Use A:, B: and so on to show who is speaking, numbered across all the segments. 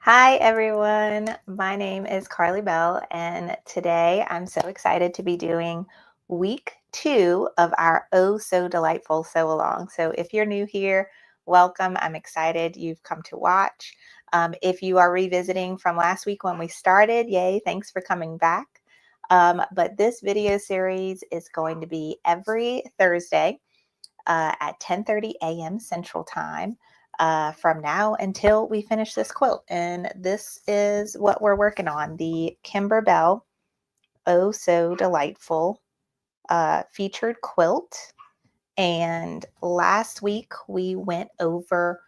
A: Hi, everyone. My name is Carly Bell, and today I'm so excited to be doing week 2 of our Oh So Delightful Sew Along. So, if you're new here, welcome. I'm excited you've come to watch. If you are revisiting from last week when we started, yay, thanks for coming back. But this video series is going to be every Thursday at 10:30 a.m. Central Time from now until we finish this quilt. And this is what we're working on, the Kimberbell Oh So Delightful featured quilt. And last week we went over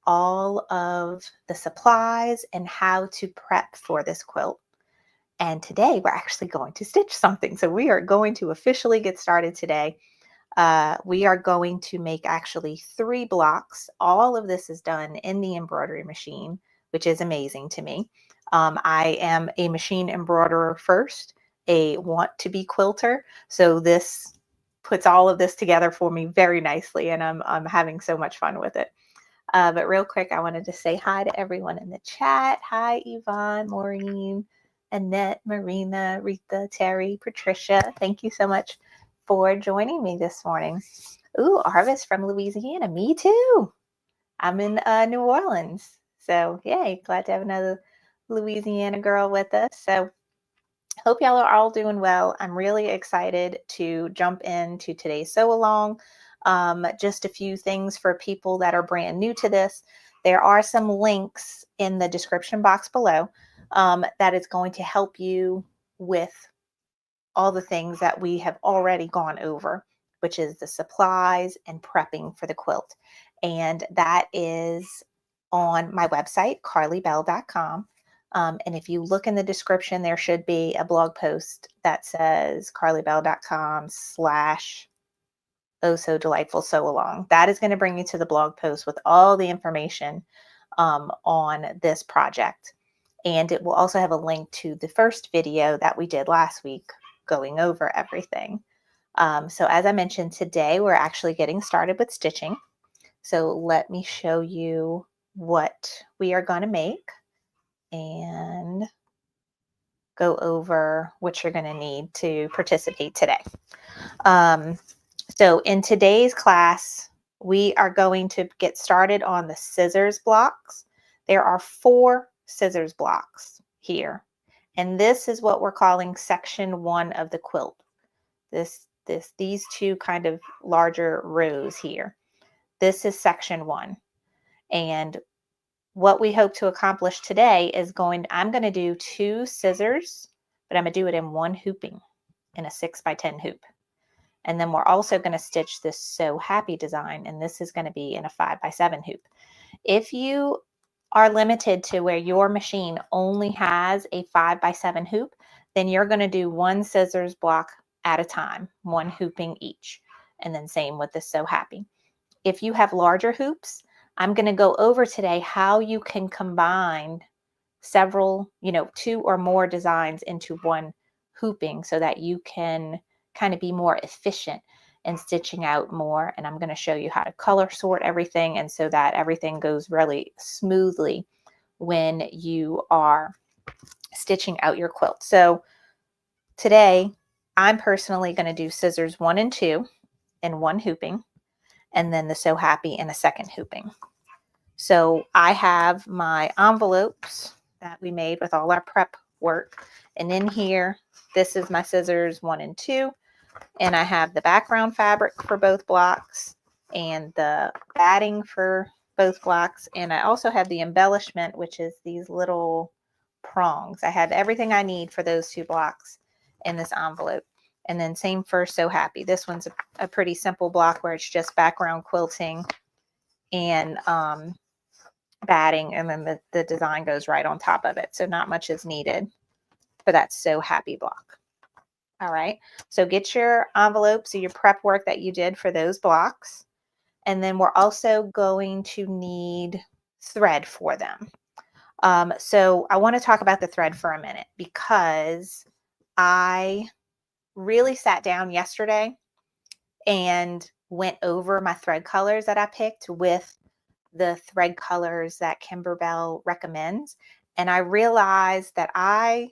A: all of the supplies and how to prep for this quilt. And today we're actually going to stitch something. So we are going to officially get started today. We are going to make actually 3 blocks. All of this is done in the embroidery machine, which is amazing to me. I am a machine embroiderer first, a want-to-be quilter, so this puts all of this together for me very nicely, and I'm having so much fun with it. But real quick, I wanted to say hi to everyone in the chat. Hi, Yvonne, Maureen, Annette, Marina, Rita, Terry, Patricia. Thank you so much for joining me this morning. Ooh, Arvis from Louisiana. Me too. I'm in New Orleans. So, yay, glad to have another Louisiana girl with us. So, hope y'all are all doing well. I'm really excited to jump into today's sew along. Just a few things for people that are brand new to this. There are some links in the description box below that is going to help you with all the things that we have already gone over, which is the supplies and prepping for the quilt. And that is on my website, carlybell.com. And if you look in the description, there should be a blog post that says carlybell.com/oh so delightful sew along. That is going to bring you to the blog post with all the information on this project. And it will also have a link to the first video that we did last week going over everything. So as I mentioned, today we're actually getting started with stitching. So let me show you what we are going to make and go over what you're going to need to participate today. So in today's class, we are going to get started on the scissors blocks. There are 4 scissors blocks here. And this is what we're calling section 1 of the quilt. These 2 kind of larger rows here. This is section 1. And what we hope to accomplish today is I'm going to do 2 scissors, but I'm going to do it in 1 hooping in a 6x10 hoop. And then we're also going to stitch this So Happy design, and this is going to be in a 5x7 hoop. If you are limited to where your machine only has a 5x7 hoop, then you're going to do 1 scissors block at a time, 1 hooping each. And then same with the So Happy. If you have larger hoops, I'm going to go over today how you can combine several, 2 or more designs into 1 hooping so that you can kind of be more efficient in stitching out more. And I'm going to show you how to color sort everything, and so that everything goes really smoothly when you are stitching out your quilt. So today I'm personally going to do scissors 1 and 2 in 1 hooping, and then the So Happy in a 2nd hooping. So I have my envelopes that we made with all our prep work, and in here, this is my scissors 1 and 2, and I have the background fabric for both blocks and the batting for both blocks, and I also have the embellishment, which is these little prongs. I have everything I need for those 2 blocks in this envelope. And then same for So Happy. This one's a pretty simple block where it's just background quilting and batting, and then the design goes right on top of it. So not much is needed for that So Happy block. All right, so get your envelopes or your prep work that you did for those blocks. And then we're also going to need thread for them. So I want to talk about the thread for a minute, because I really sat down yesterday and went over my thread colors that I picked with the thread colors that Kimberbell recommends. and I realized that I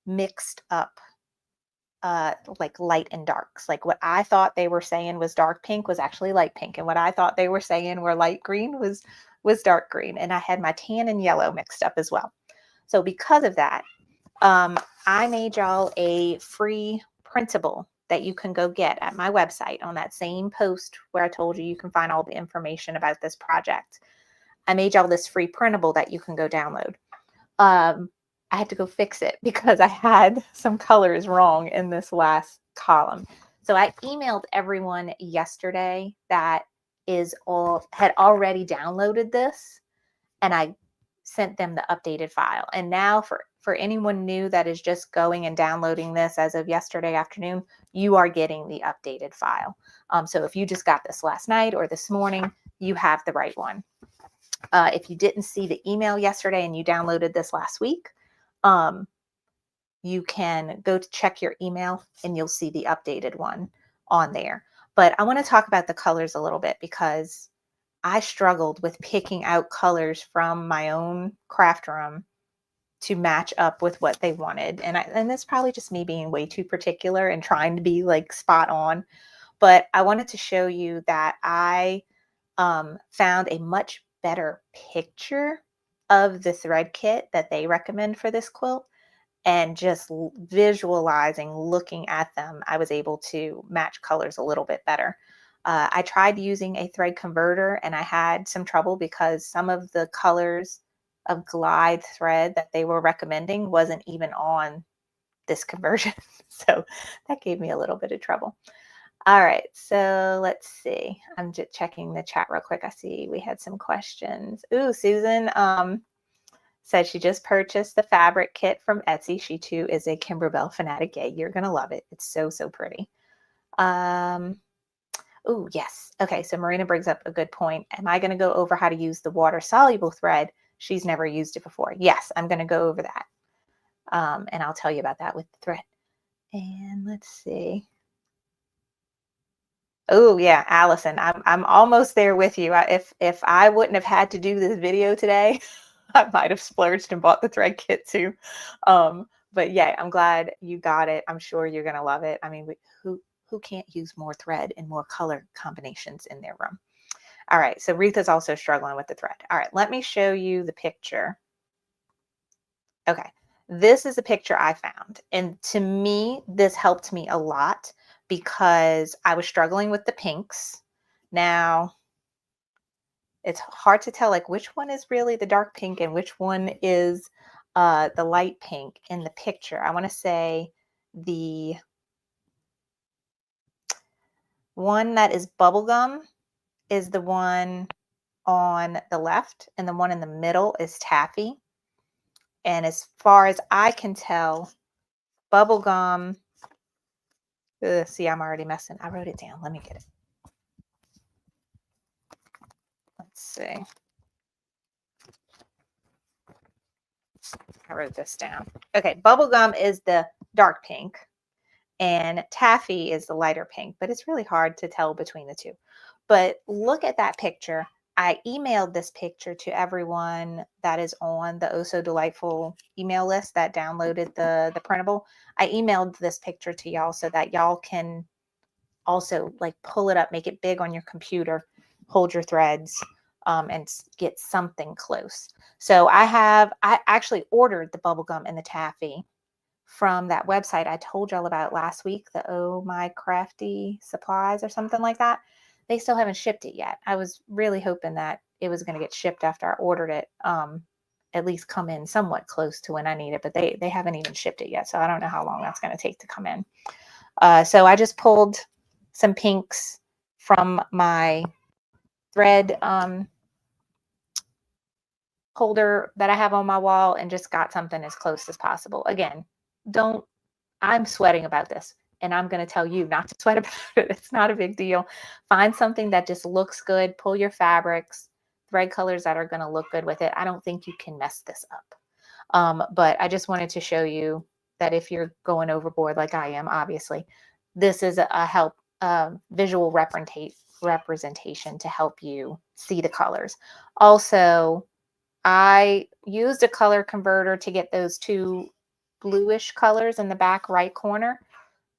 A: mixed up like light and darks. Like what I thought they were saying was dark pink was actually light pink, and what I thought they were saying were light green was dark green. And I had my tan and yellow mixed up as well. So because of that, I made y'all a free printable that you can go get at my website on that same post where I told you can find all the information about this project. I made y'all this free printable that you can go download. I had to go fix it because I had some colors wrong in this last column. So I emailed everyone yesterday that had already downloaded this, and I sent them the updated file. And now for anyone new that is just going and downloading this as of yesterday afternoon, you are getting the updated file. So if you just got this last night or this morning, you have the right one. If you didn't see the email yesterday and you downloaded this last week, you can go to check your email and you'll see the updated one on there. But I want to talk about the colors a little bit because I struggled with picking out colors from my own craft room to match up with what they wanted. And that's probably just me being way too particular and trying to be like spot on. But I wanted to show you that I found a much better picture of the thread kit that they recommend for this quilt. And just visualizing, looking at them, I was able to match colors a little bit better. I tried using a thread converter and I had some trouble because some of the colors of glide thread that they were recommending wasn't even on this conversion. So that gave me a little bit of trouble. All right, so let's see. I'm just checking the chat real quick. I see we had some questions. Ooh, Susan said she just purchased the fabric kit from Etsy. She too is a Kimberbell fanatic. Yeah, you're gonna love it. It's so, so pretty. Oh, yes. Okay, so Marina brings up a good point. Am I gonna go over how to use the water-soluble thread? She's never used it before. Yes, I'm gonna go over that. And I'll tell you about that with the thread. And let's see. Oh yeah, Allison, I'm almost there with you. If I wouldn't have had to do this video today, I might have splurged and bought the thread kit too. But yeah, I'm glad you got it. I'm sure you're gonna love it. I mean, who can't use more thread and more color combinations in their room? All right, so Retha's also struggling with the thread. All right, let me show you the picture. Okay, this is a picture I found, and to me, this helped me a lot because I was struggling with the pinks. Now, it's hard to tell like which one is really the dark pink and which one is the light pink in the picture. I want to say the one that is bubblegum is the one on the left, and the one in the middle is taffy. And as far as I can tell, bubblegum, see, I'm already messing. I wrote it down. Let me get it. Let's see. I wrote this down. Okay, bubblegum is the dark pink and taffy is the lighter pink, but it's really hard to tell between the two. But look at that picture. I emailed this picture to everyone that is on the Oh So Delightful email list that downloaded the printable. I emailed this picture to y'all so that y'all can also like pull it up, make it big on your computer, hold your threads, and get something close. So I actually ordered the bubblegum and the taffy from that website I told y'all about last week, the Oh My Crafty Supplies or something like that. They still haven't shipped it yet. I was really hoping that it was going to get shipped after I ordered it, at least come in somewhat close to when I need it, but they haven't even shipped it yet. So I don't know how long that's going to take to come in. So I just pulled some pinks from my thread holder that I have on my wall and just got something as close as possible. Again, I'm sweating about this, and I'm going to tell you not to sweat about it. It's not a big deal. Find something that just looks good. Pull your fabrics, thread colors that are going to look good with it. I don't think you can mess this up. But I just wanted to show you that if you're going overboard like I am, obviously, this is a visual representation to help you see the colors. Also, I used a color converter to get those two bluish colors in the back right corner.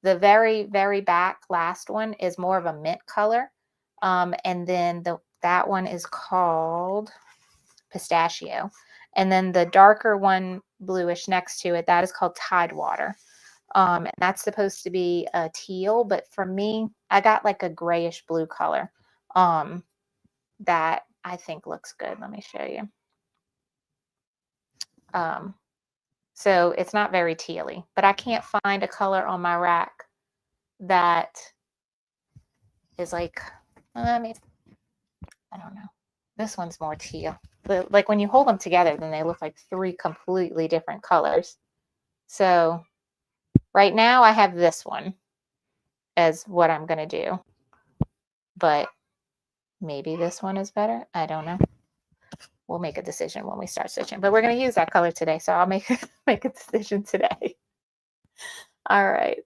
A: The very, very back last one is more of a mint color. And then that one is called pistachio. And then the darker one, bluish next to it, that is called Tidewater. And that's supposed to be a teal, but for me, I got like a grayish blue color that I think looks good. Let me show you. So it's not very tealy, but I can't find a color on my rack that is like, I mean, I don't know. This one's more teal. Like when you hold them together, then they look like three completely different colors. So right now I have this one as what I'm going to do, but maybe this one is better. I don't know. We'll make a decision when we start stitching, but we're going to use that color today. So I'll make a decision today. All right.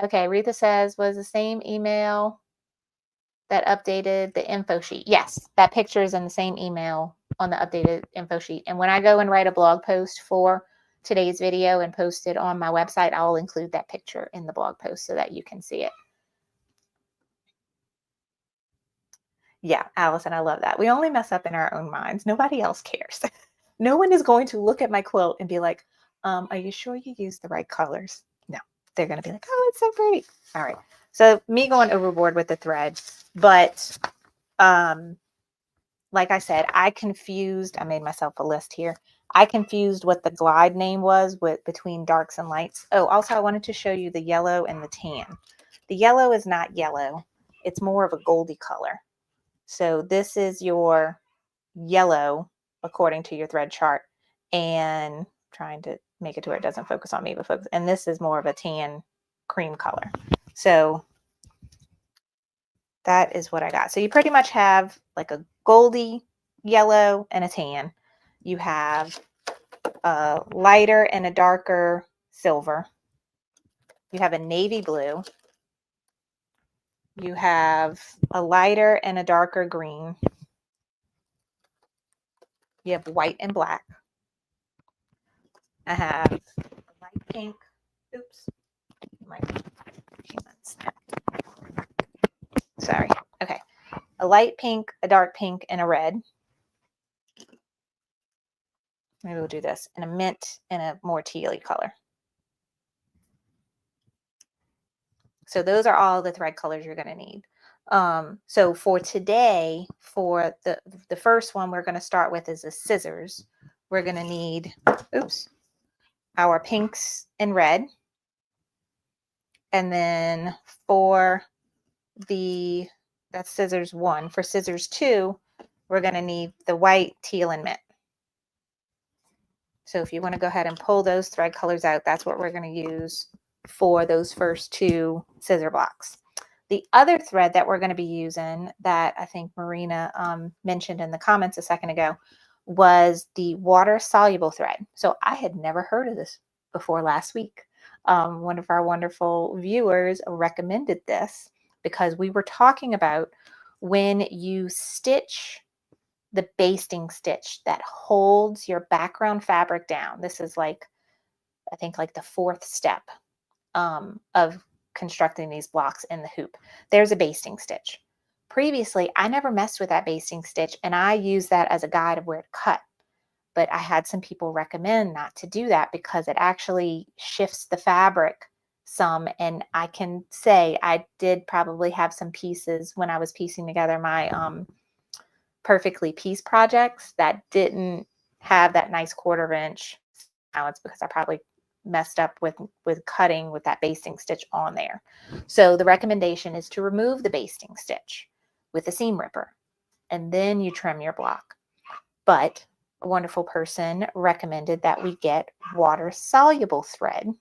A: Okay. Retha says, was the same email that updated the info sheet? Yes, that picture is in the same email on the updated info sheet. And when I go and write a blog post for today's video and post it on my website, I'll include that picture in the blog post so that you can see it. Yeah, Allison, I love that. We only mess up in our own minds. Nobody else cares. No one is going to look at my quilt and be like, are you sure you used the right colors? No, they're going to be like, oh, it's so great. All right. So me going overboard with the thread, but like I said, I made myself a list here. I confused what the glide name was between darks and lights. Oh, also I wanted to show you the yellow and the tan. The yellow is not yellow. It's more of a goldy color. So this is your yellow according to your thread chart, and trying to make it to where it doesn't focus on me, but focus. And this is more of a tan cream color. So that is what I got. So you pretty much have like a goldy yellow and a tan. You have a lighter and a darker silver. You have a navy blue. You have a lighter and a darker green. You have white and black. I have a light pink. Oops. My Sorry. Okay. A light pink, a dark pink, and a red. Maybe we'll do this. And a mint and a more tealy color. So those are all the thread colors you're going to need. So for today, for the first one we're going to start with is the scissors. We're going to need, our pinks and red. And then for that's scissors 1. For scissors 2, we're going to need the white, teal, and mint. So if you want to go ahead and pull those thread colors out, that's what we're going to use for those first 2 scissor blocks. The other thread that we're going to be using that I think Marina mentioned in the comments a second ago was the water soluble thread. So I had never heard of this before last week. One of our wonderful viewers recommended this because we were talking about when you stitch the basting stitch that holds your background fabric down. This is like, I think like the 4th step of constructing these blocks in the hoop. There's a basting stitch. Previously, I never messed with that basting stitch, and I used that as a guide of where to cut. But I had some people recommend not to do that because it actually shifts the fabric some. And I can say I did probably have some pieces when I was piecing together my Perfectly Piece projects that didn't have that nice 1/4 inch allowance because I probably messed up with cutting with that basting stitch on there. So the recommendation is to remove the basting stitch with a seam ripper and then you trim your block. But a wonderful person recommended that we get water soluble thread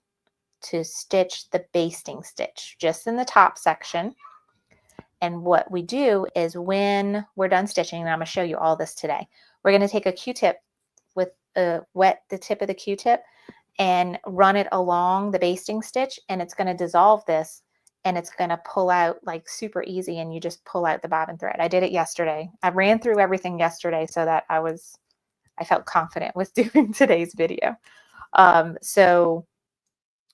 A: to stitch the basting stitch just in the top section. And what we do is when we're done stitching, and I'm going to show you all this today, we're going to take a Q-tip with wet the tip of the Q-tip and run it along the basting stitch, and it's going to dissolve this and it's going to pull out like super easy, and you just pull out the bobbin thread. I did it yesterday. I ran through everything yesterday so that I felt confident with doing today's video. So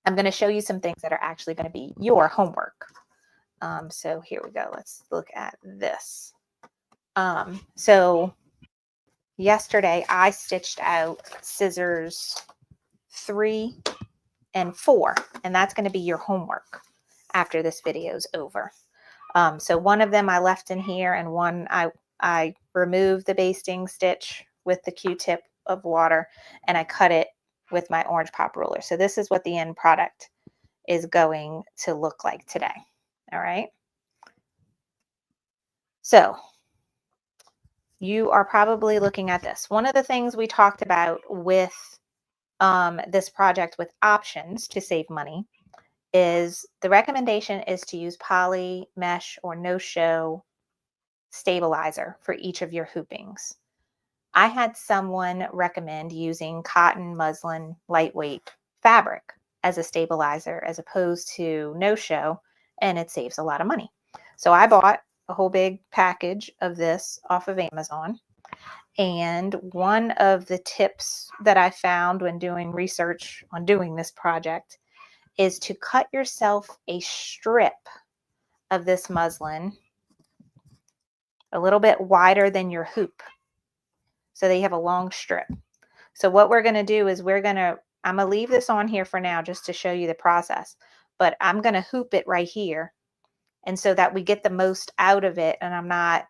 A: I'm going to show you some things that are actually going to be your homework. So here we go. Let's look at this. So yesterday I stitched out scissors 3 and 4, and that's going to be your homework after this video is over. So one of them I left in here, and one I removed the basting stitch with the Q-tip of water, and I cut it with my orange pop ruler. So this is what the end product is going to look like today. All right. So you are probably looking at this. One of the things we talked about with this project with options to save money is the recommendation is to use poly, mesh, or no-show stabilizer for each of your hoopings. I had someone recommend using cotton, muslin, lightweight fabric as a stabilizer as opposed to no-show, and it saves a lot of money. So I bought a whole big package of this off of Amazon. And one of the tips that I found when doing research on doing this project is to cut yourself a strip of this muslin a little bit wider than your hoop, so that you have a long strip. So what we're going to do is I'm going to leave this on here for now just to show you the process, but I'm going to hoop it right here, and so that we get the most out of it, and I'm not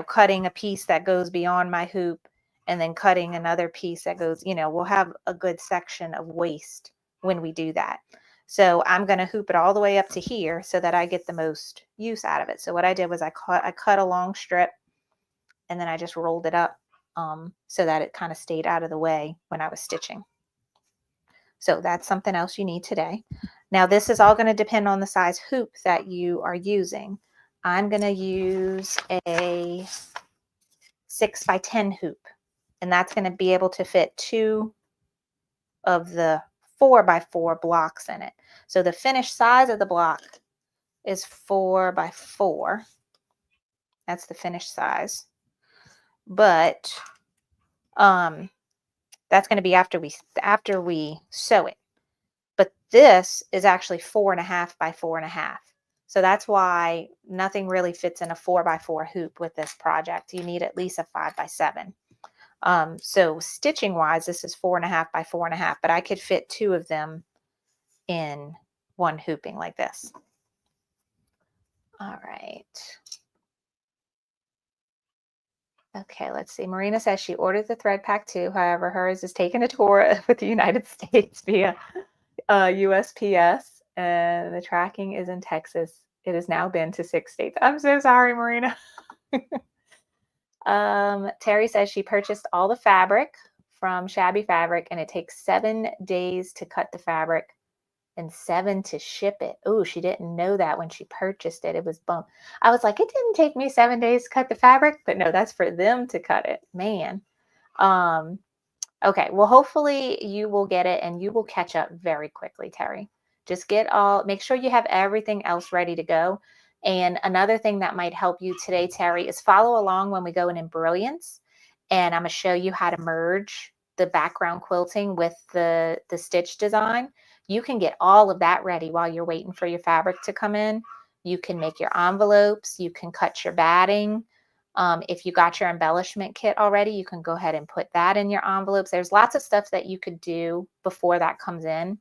A: cutting a piece that goes beyond my hoop and then cutting another piece that goes, we'll have a good section of waste when we do that. So I'm going to hoop it all the way up to here so that I get the most use out of it. So what I did was I cut a long strip, and then I just rolled it up so that it kind of stayed out of the way when I was stitching. So that's something else you need today. Now this is all going to depend on the size hoop that you are using. I'm going to use a 6x10 hoop, and that's going to be able to fit 2 of the 4x4 blocks in it. So the finished size of the block is 4x4. That's the finished size. But that's going to be after we sew it. But this is actually 4.5 by 4.5. So that's why nothing really fits in a 4x4 hoop with this project. You need at least a 5x7. So stitching wise, this is 4.5 by 4.5, but I could fit 2 of them in one hooping like this. All right. Okay, let's see. Marina says she ordered the thread pack too. However, hers is taking a tour with the United States via USPS, and the tracking is in Texas. It has now been to 6 states. I'm so sorry, Marina. Terry says she purchased all the fabric from Shabby Fabric, and it takes 7 days to cut the fabric and 7 to ship it. Oh, she didn't know that when she purchased it. It was bummed. I was like, it didn't take me 7 days to cut the fabric, but no, that's for them to cut it. Man. Okay, well, hopefully you will get it and you will catch up very quickly, Terry. Just make sure you have everything else ready to go. And another thing that might help you today, Terry, is follow along when we go in Embrilliance. And I'm going to show you how to merge the background quilting with the stitch design. You can get all of that ready while you're waiting for your fabric to come in. You can make your envelopes. You can cut your batting. If you got your embellishment kit already, you can go ahead and put that in your envelopes. There's lots of stuff that you could do before that comes in,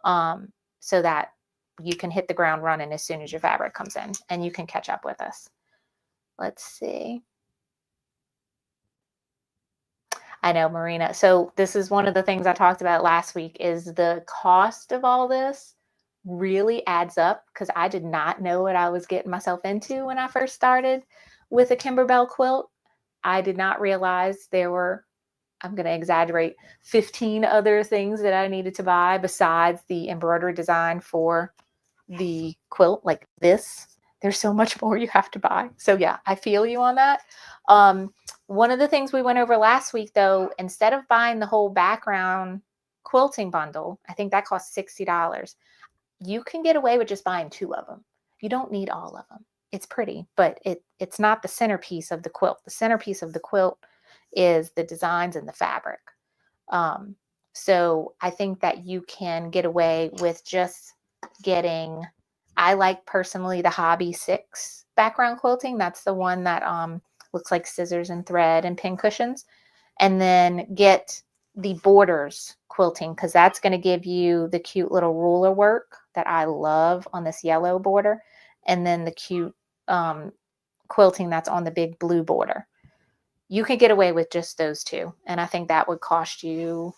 A: so that you can hit the ground running as soon as your fabric comes in, and you can catch up with us. Let's see. I know, Marina. So this is one of the things I talked about last week, is the cost of all this really adds up, because I did not know what I was getting myself into when I first started with a Kimberbell quilt. I did not realize there were, I'm going to exaggerate, 15 other things that I needed to buy besides the embroidery design for the quilt like this. There's so much more you have to buy. So yeah, I feel you on that. One of the things we went over last week, though, instead of buying the whole background quilting bundle, I think that cost $60. you can get away with just buying 2 of them. You don't need all of them. It's pretty, but it's not the centerpiece of the quilt. The centerpiece of the quilt is the designs and the fabric. So I think that you can get away with just getting, I like personally the Hobby 6 background quilting. That's the one that looks like scissors and thread and pin cushions. And then get the borders quilting, because that's going to give you the cute little ruler work that I love on this yellow border, and then the cute quilting that's on the big blue border. You can get away with just those two, and I think that would cost you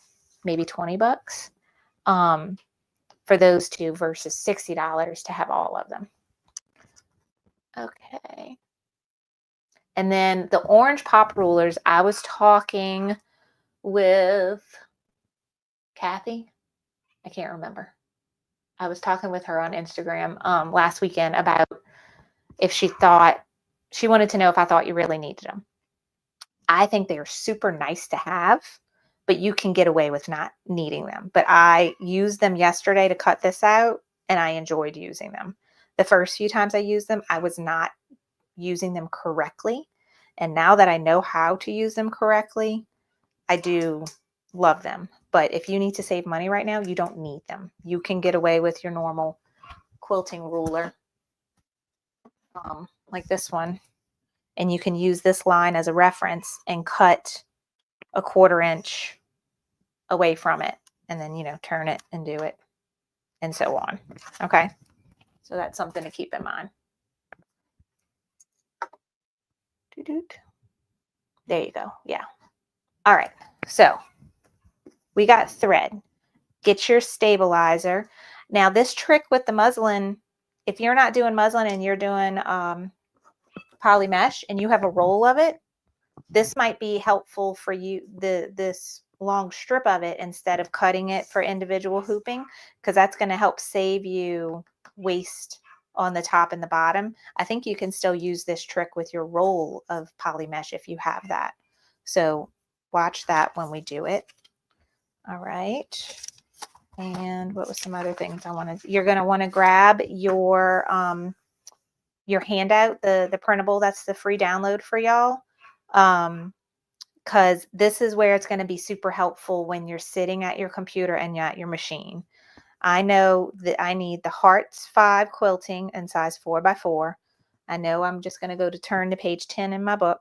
A: maybe $20 for those two versus $60 to have all of them. Okay. And then the orange pop rulers, I was talking with Kathy. I can't remember. I was talking with her on Instagram last weekend about if she wanted to know if I thought you really needed them. I think they are super nice to have, but you can get away with not needing them. But I used them yesterday to cut this out, and I enjoyed using them. The first few times I used them, I was not using them correctly. And now that I know how to use them correctly, I do love them. But if you need to save money right now, you don't need them. You can get away with your normal quilting ruler, like this one. And you can use this line as a reference and cut a 1/4 inch away from it. And then, turn it and do it, and so on. Okay. So that's something to keep in mind. There you go. Yeah. All right. So we got thread. Get your stabilizer. Now this trick with the muslin, if you're not doing muslin and you're doing poly mesh and you have a roll of it, this might be helpful for you, this long strip of it, instead of cutting it for individual hooping, because that's going to help save you waste on the top and the bottom. I think you can still use this trick with your roll of poly mesh if you have that. So watch that when we do it. All right. And what was some other things I wanted? You're going to want to grab your handout, the printable. That's the free download for y'all. Because this is where it's going to be super helpful when you're sitting at your computer and you're at your machine. I know that I need the Hearts 5 quilting in size 4x4. I know I'm just going to go to turn to page 10 in my book.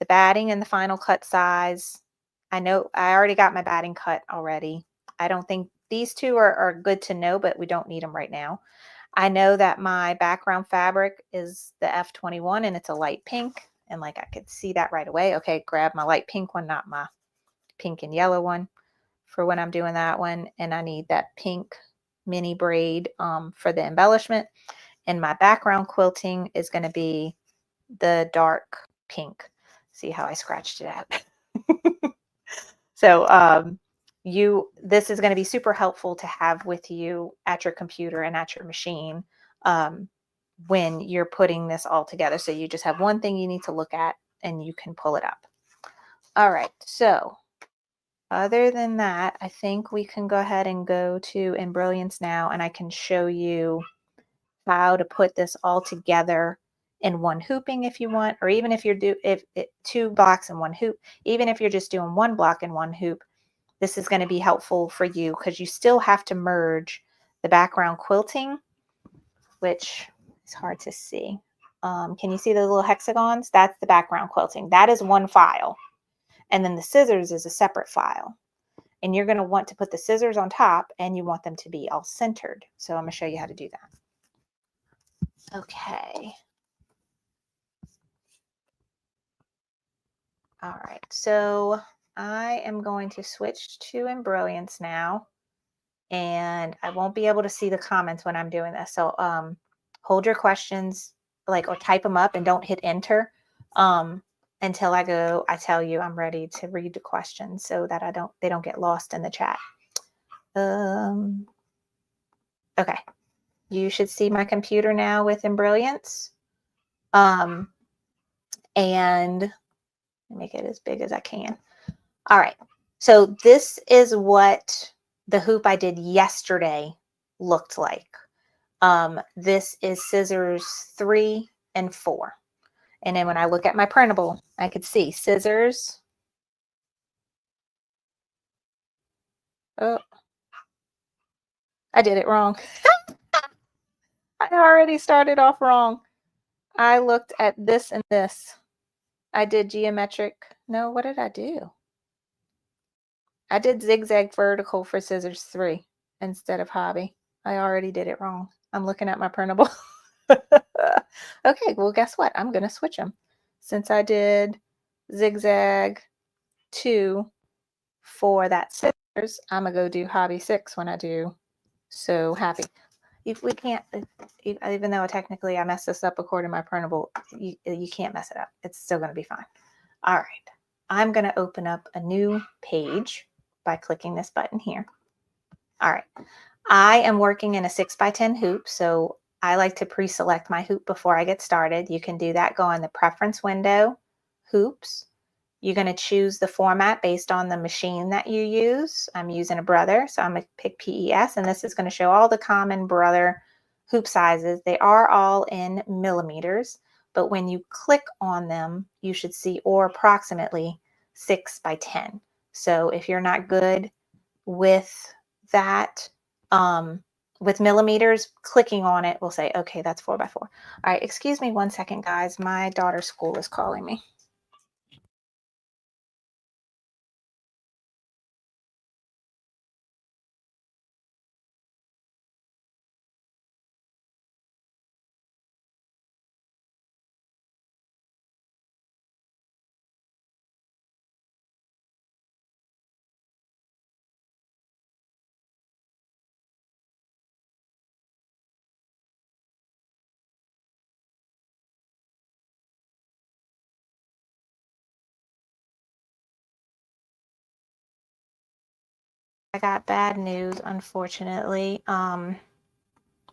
A: The batting and the final cut size. I know I already got my batting cut already. I don't think these two are good to know, but we don't need them right now. I know that my background fabric is the F21 and it's a light pink. And like I could see that right away. Okay, grab my light pink one, not my pink and yellow one for when I'm doing that one. And I need that pink mini braid for the embellishment. And my background quilting is going to be the dark pink. See how I scratched it out. So this is going to be super helpful to have with you at your computer and at your machine when you're putting this all together. So you just have one thing you need to look at and you can pull it up. All right. So other than that, I think we can go ahead and go to Embrilliance now, and I can show you how to put this all together in one hooping if you want, or even if you're two blocks in one hoop, even if you're just doing one block in one hoop, this is going to be helpful for you because you still have to merge the background quilting, which is hard to see. Can you see the little hexagons? That's the background quilting. That is one file. And then the scissors is a separate file. And you're going to want to put the scissors on top and you want them to be all centered. So I'm going to show you how to do that. Okay. All right. So I am going to switch to Embrilliance now. And I won't be able to see the comments when I'm doing this. So hold your questions or type them up and don't hit enter until I tell you I'm ready to read the questions so that they don't get lost in the chat. Okay. You should see my computer now with Embrilliance. And make it as big as I can. All right. So this is what the hoop I did yesterday looked like. This is scissors 3 and 4. And then when I look at my printable, I could see scissors. Oh, I did it wrong. I already started off wrong. I looked at this and this. I did geometric. No, what did I do? I did zigzag vertical for scissors 3 instead of hobby. I already did it wrong. I'm looking at my printable. Okay, well, guess what? I'm going to switch them. Since I did zigzag 2 for that scissors, I'm going to go do hobby 6 when I do so happy. If we can't, even though technically I messed this up according to my printable, you can't mess it up. It's still going to be fine. All right. I'm going to open up a new page by clicking this button here. All right. I am working in a 6x10 hoop, so I like to pre-select my hoop before I get started. You can do that. Go in the preference window, hoops. You're going to choose the format based on the machine that you use. I'm using a Brother, so I'm going to pick PES, and this is going to show all the common Brother hoop sizes. They are all in millimeters, but when you click on them, you should see or approximately 6x10. So if you're not good with that, with millimeters, clicking on it will say, okay, that's 4x4. All right, excuse me 1 second, guys. My daughter's school is calling me. I got bad news, unfortunately. Where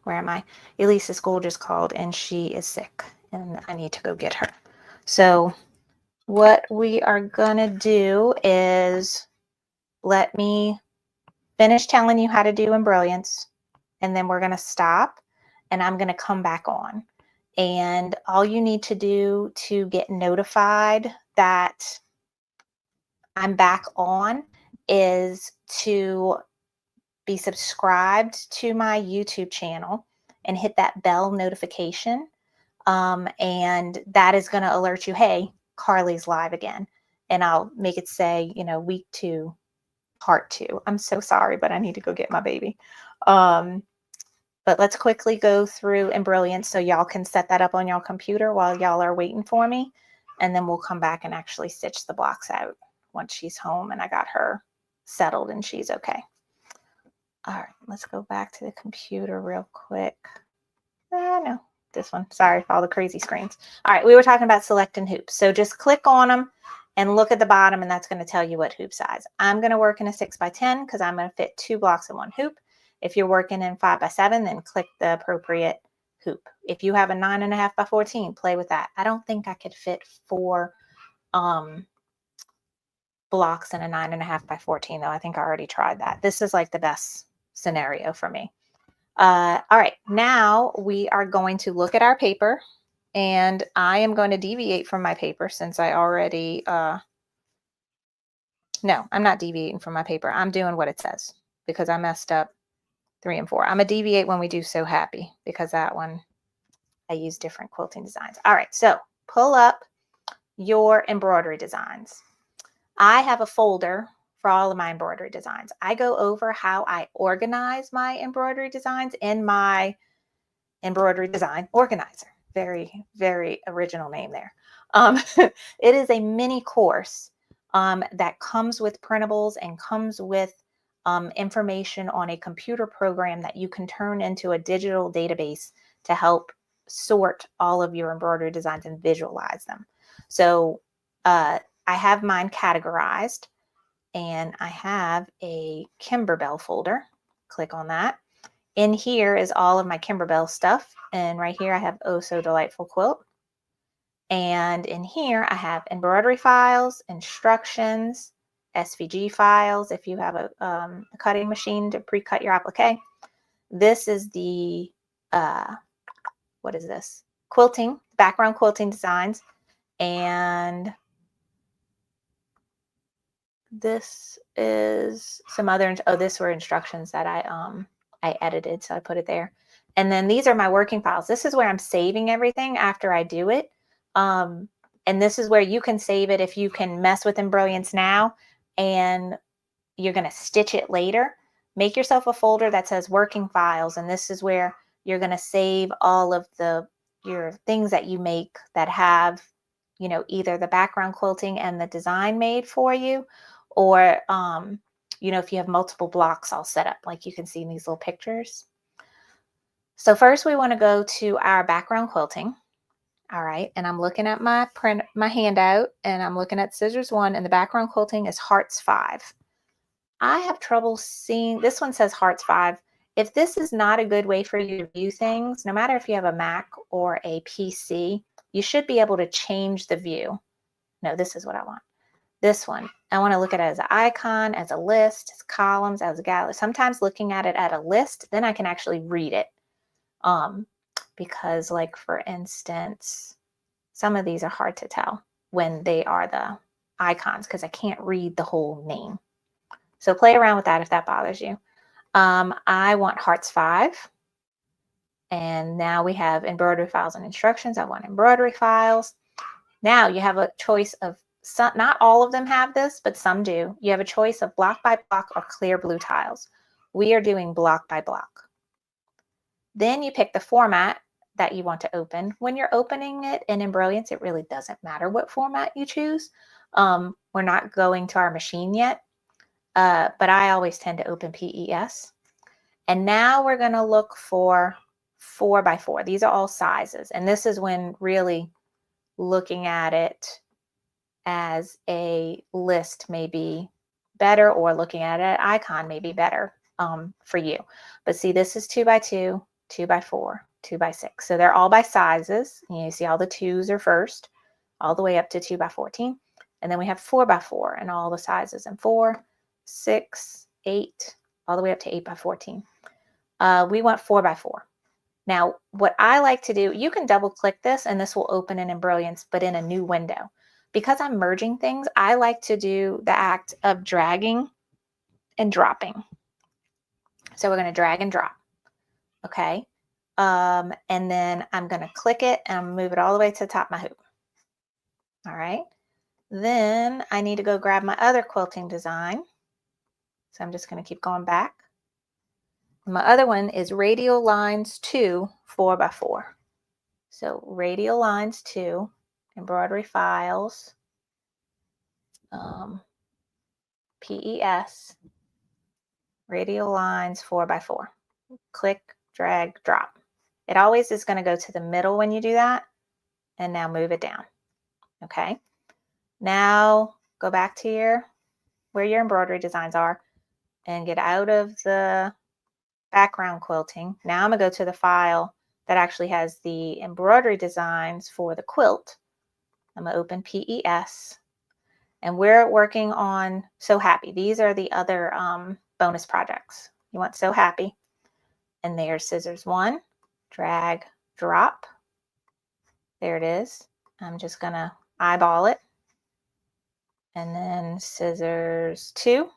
A: am I? Elisa's school just called and she is sick and I need to go get her. So what we are gonna do is let me finish telling you how to do Embrilliance, and then we're gonna stop and I'm gonna come back on. And all you need to do to get notified that I'm back on is to be subscribed to my YouTube channel and hit that bell notification. And that is going to alert you, hey, Carly's live again. And I'll make it say, week 2, part 2. I'm so sorry, but I need to go get my baby. But let's quickly go through Embrilliance so y'all can set that up on y'all computer while y'all are waiting for me. And then we'll come back and actually stitch the blocks out once she's home and I got her settled and she's okay. All right, let's go back to the computer real quick. No, this one. Sorry for all the crazy screens. All right, we were talking about selecting hoops. So just click on them and look at the bottom, and that's going to tell you what hoop size. I'm going to work in a 6x10 because I'm going to fit 2 blocks in one hoop. If you're working in 5x7, then click the appropriate hoop. If you have a 9.5x14, play with that. I don't think I could fit 4 blocks in a 9.5x14, though. I think I already tried that. This is like the best scenario for me. All right, now we are going to look at our paper, and I am going to deviate from my paper since I already, no, I'm not deviating from my paper. I'm doing what it says because I messed up 3 and 4. I'm going to deviate when we do So Happy because that one, I use different quilting designs. All right, so pull up your embroidery designs. I have a folder for all of my embroidery designs. I go over how I organize my embroidery designs in my embroidery design organizer. Very, very original name there. It is a mini course that comes with printables and comes with information on a computer program that you can turn into a digital database to help sort all of your embroidery designs and visualize them. So I have mine categorized, and I have a Kimberbell folder. Click on that. In here is all of my Kimberbell stuff. And right here I have Oh So Delightful Quilt. And in here I have embroidery files, instructions, SVG files if you have a cutting machine to pre-cut your applique. This is the, what is this? Quilting, background quilting designs. And this is some other, oh, this were instructions that I edited, so I put it there. And then these are my working files. This is where I'm saving everything after I do it. And this is where you can save it if you can mess with Embrilliance now and you're going to stitch it later. Make yourself a folder that says working files, and this is where you're going to save all of your things that you make that have, you know, either the background quilting and the design made for you, or you know, if you have multiple blocks all set up, like you can see in these little pictures. So first we want to go to our background quilting. All right, and I'm looking at my handout, and I'm looking at scissors 1, and the background quilting is hearts 5. I have trouble seeing, this one says hearts 5. If this is not a good way for you to view things, no matter if you have a Mac or a PC, you should be able to change the view. No, this is what I want. This one, I want to look at it as an icon, as a list, as columns, as a gallery. Sometimes looking at it at a list, then I can actually read it. Because like for instance, some of these are hard to tell when they are the icons because I can't read the whole name. So play around with that if that bothers you. I want hearts 5. And now we have embroidery files and instructions. I want embroidery files. Now you have a choice of some, not all of them have this, but some do. You have a choice of block by block or clear blue tiles. We are doing block by block. Then you pick the format that you want to open. When you're opening it in Embrilliance, it really doesn't matter what format you choose. We're not going to our machine yet, but I always tend to open PES. And now we're going to look for 4x4. These are all sizes. And this is when really looking at it as a list may be better, or looking at an icon may be better for you. But see, this is 2x2, 2x4, 2x6. So they're all by sizes. You see all the 2s are first, all the way up to 2x14. And then we have 4x4 and all the sizes, and 4, 6, 8, all the way up to 8x14. We want 4x4. Now, what I like to do, you can double click this and this will open in Embrilliance, but in a new window. Because I'm merging things, I like to do the act of dragging and dropping. So we're going to drag and drop. Okay. And then I'm going to click it and move it all the way to the top of my hoop. All right. Then I need to go grab my other quilting design. So I'm just going to keep going back. My other one is radial lines 2, 4x4. So radial lines 2, embroidery files, PES, radial lines 4x4. Click, drag, drop. It always is going to go to the middle when you do that. And now move it down. Okay. Now go back to where your embroidery designs are and get out of the background quilting. Now I'm going to go to the file that actually has the embroidery designs for the quilt. I'm going to open PES. And we're working on So Happy. These are the other bonus projects. You want So Happy. And there's scissors 1, drag, drop. There it is. I'm just going to eyeball it. And then scissors 2,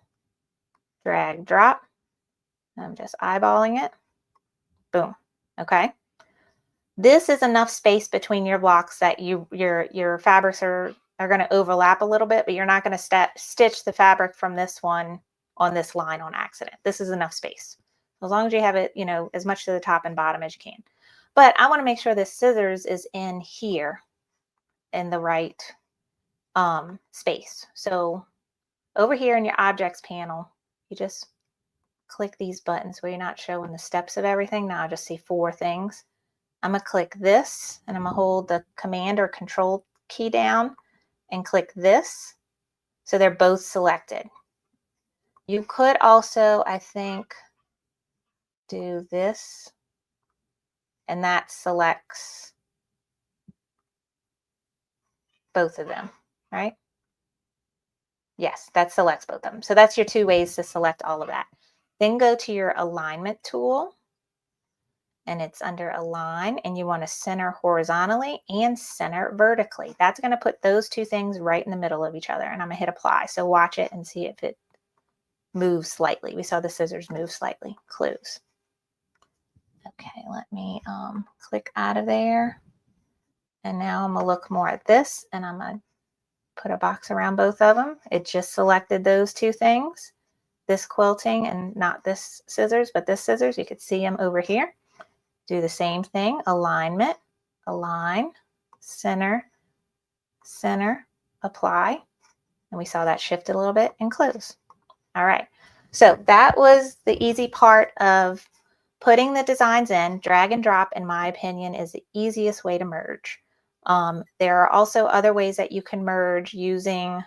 A: drag, drop. I'm just eyeballing it. Boom. Okay. This is enough space between your blocks that your fabrics are going to overlap a little bit, but you're not going to stitch the fabric from this one on this line on accident. This is enough space. As long as you have it, you know, as much to the top and bottom as you can. But I want to make sure this scissors is in here in the right space. So over here in your objects panel, you just click these buttons where you're not showing the steps of everything. Now I just see 4 things. I'm going to click this and I'm going to hold the command or control key down and click this. So they're both selected. You could also, I think, do this, and that selects both of them, right? Yes, that selects both of them. So that's your 2 ways to select all of that. Then go to your alignment tool and it's under Align, and you want to center horizontally and center vertically. That's going to put those two things right in the middle of each other, and I'm going to hit Apply. So watch it and see if it moves slightly. We saw the scissors move slightly. Close. Okay, let me click out of there. And now I'm going to look more at this, and I'm going to put a box around both of them. It just selected those two things, this quilting and not this scissors, but this scissors. You could see them over here. Do the same thing, alignment, align, center, center, apply. And we saw that shifted a little bit and close. All right, so that was the easy part of putting the designs in. Drag and drop, in my opinion, is the easiest way to merge. There are also other ways that you can merge using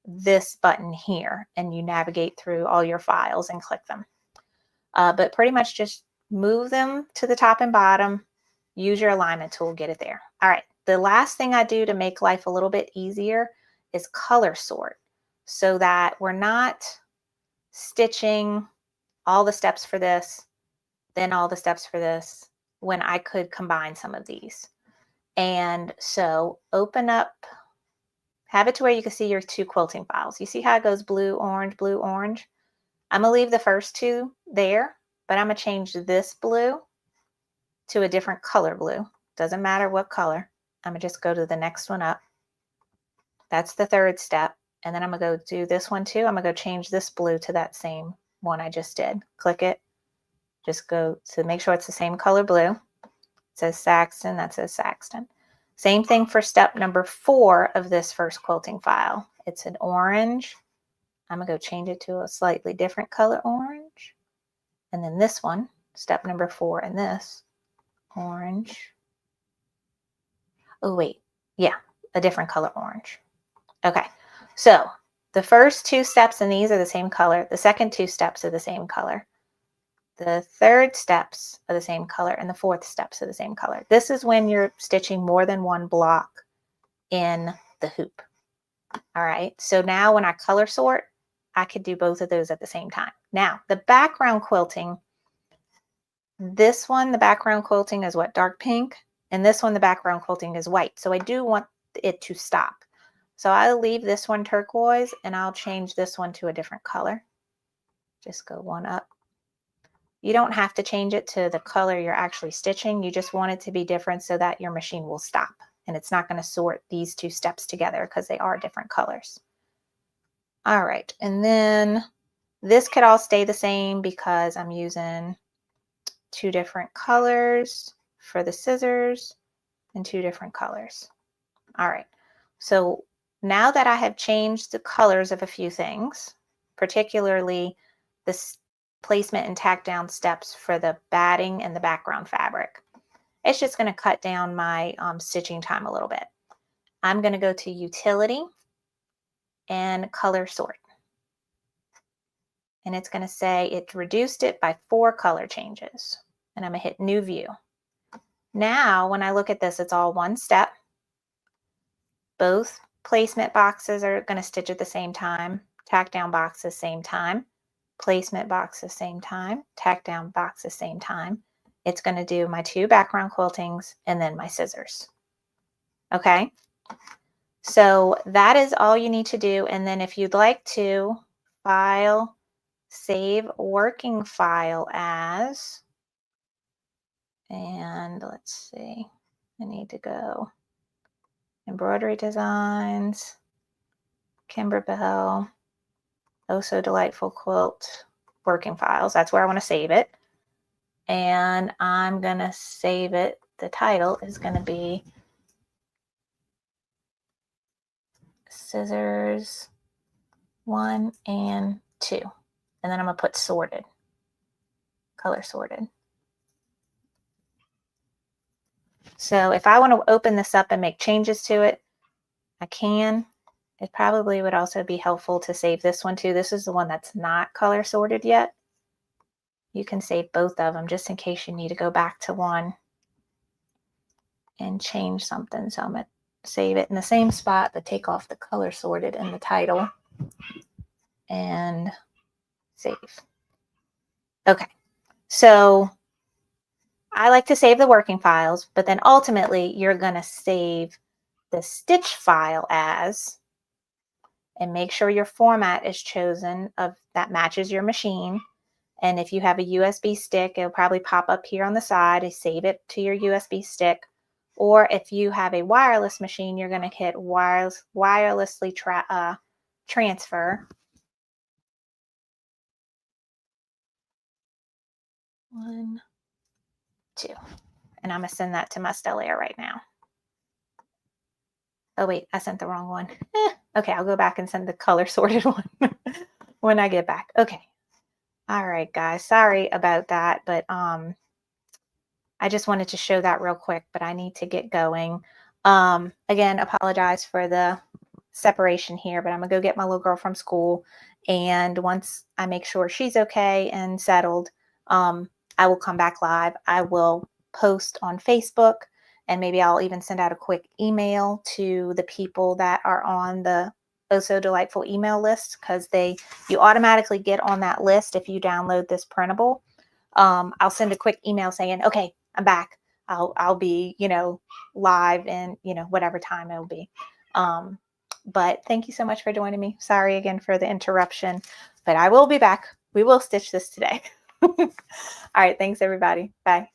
A: this button here, and you navigate through all your files and click them. But pretty much just move them to the top and bottom, use your alignment tool, get it there. All right, the last thing I do to make life a little bit easier is color sort, so that we're not stitching all the steps for this, then all the steps for this, when I could combine some of these. And so open up, have it to where you can see your two quilting files. You see how it goes blue, orange, blue, orange? I'm gonna leave the first two there, but I'm gonna change this blue to a different color blue. Doesn't matter what color. I'm gonna just go to the next one up. That's the third step. And then I'm gonna go do this one too. I'm gonna go change this blue to that same one I just did. Click it. Just go to make sure it's the same color blue. It says Saxton, that says Saxton. Same thing for step number 4 of this first quilting file. It's an orange. I'm gonna go change it to a slightly different color orange. And then this one, step number 4 in this, orange. Oh wait, yeah, a different color orange. Okay, so the first 2 steps in these are the same color. The second 2 steps are the same color. The third steps are the same color, and the fourth steps are the same color. This is when you're stitching more than one block in the hoop. All right, so now when I color sort, I could do both of those at the same time. Now, the background quilting, this one, the background quilting is what, dark pink? And this one, the background quilting is white. So I do want it to stop. So I'll leave this one turquoise, and I'll change this one to a different color. Just go one up. You don't have to change it to the color you're actually stitching. You just want it to be different so that your machine will stop. And it's not going to sort these 2 steps together because they are different colors. All right, and then this could all stay the same because I'm using 2 different colors for the scissors and 2 different colors. All right, so now that I have changed the colors of a few things, particularly the placement and tack down steps for the batting and the background fabric, it's just going to cut down my stitching time a little bit. I'm going to go to Utility and Color Sort. And it's going to say it reduced it by 4 color changes. And I'm going to hit New View. Now, when I look at this, it's all one step. Both placement boxes are going to stitch at the same time. Tack down boxes, same time. Placement boxes, same time. Tack down boxes, same time. It's going to do my 2 background quiltings and then my scissors. Okay? So that is all you need to do. And then if you'd like to, File, Save Working File As, and let's see, I need to go Embroidery Designs, Kimberbell, Oh So Delightful Quilt, Working Files. That's where I want to save it. And I'm going to save it. The title is going to be Scissors 1 and 2. And then I'm going to put sorted, color sorted. So if I want to open this up and make changes to it, I can. It probably would also be helpful to save this one too. This is the one that's not color sorted yet. You can save both of them just in case you need to go back to one and change something. So I'm going to save it in the same spot, but take off the color sorted in the title and save. Okay, so I like to save the working files, but then ultimately you're going to save the stitch file as, and make sure your format is chosen of that matches your machine. And if you have a USB stick, it'll probably pop up here on the side. You save it to your USB stick. Or if you have a wireless machine, you're going to hit wirelessly transfer. 1, 2. And I'm going to send that to my Stellaire right now. Oh, wait, I sent the wrong one. Okay, I'll go back and send the color sorted one when I get back. Okay. All right, guys. Sorry about that, but I just wanted to show that real quick, but I need to get going. Again, apologize for the separation here, but I'm gonna go get my little girl from school. And once I make sure she's okay and settled, I will come back live. I will post on Facebook, and maybe I'll even send out a quick email to the people that are on the Oh So Delightful email list, because you automatically get on that list if you download this printable. I'll send a quick email saying, okay, I'm back. I'll be, live in, whatever time it'll be. But thank you so much for joining me. Sorry again for the interruption, but I will be back. We will stitch this today. All right. Thanks, everybody. Bye.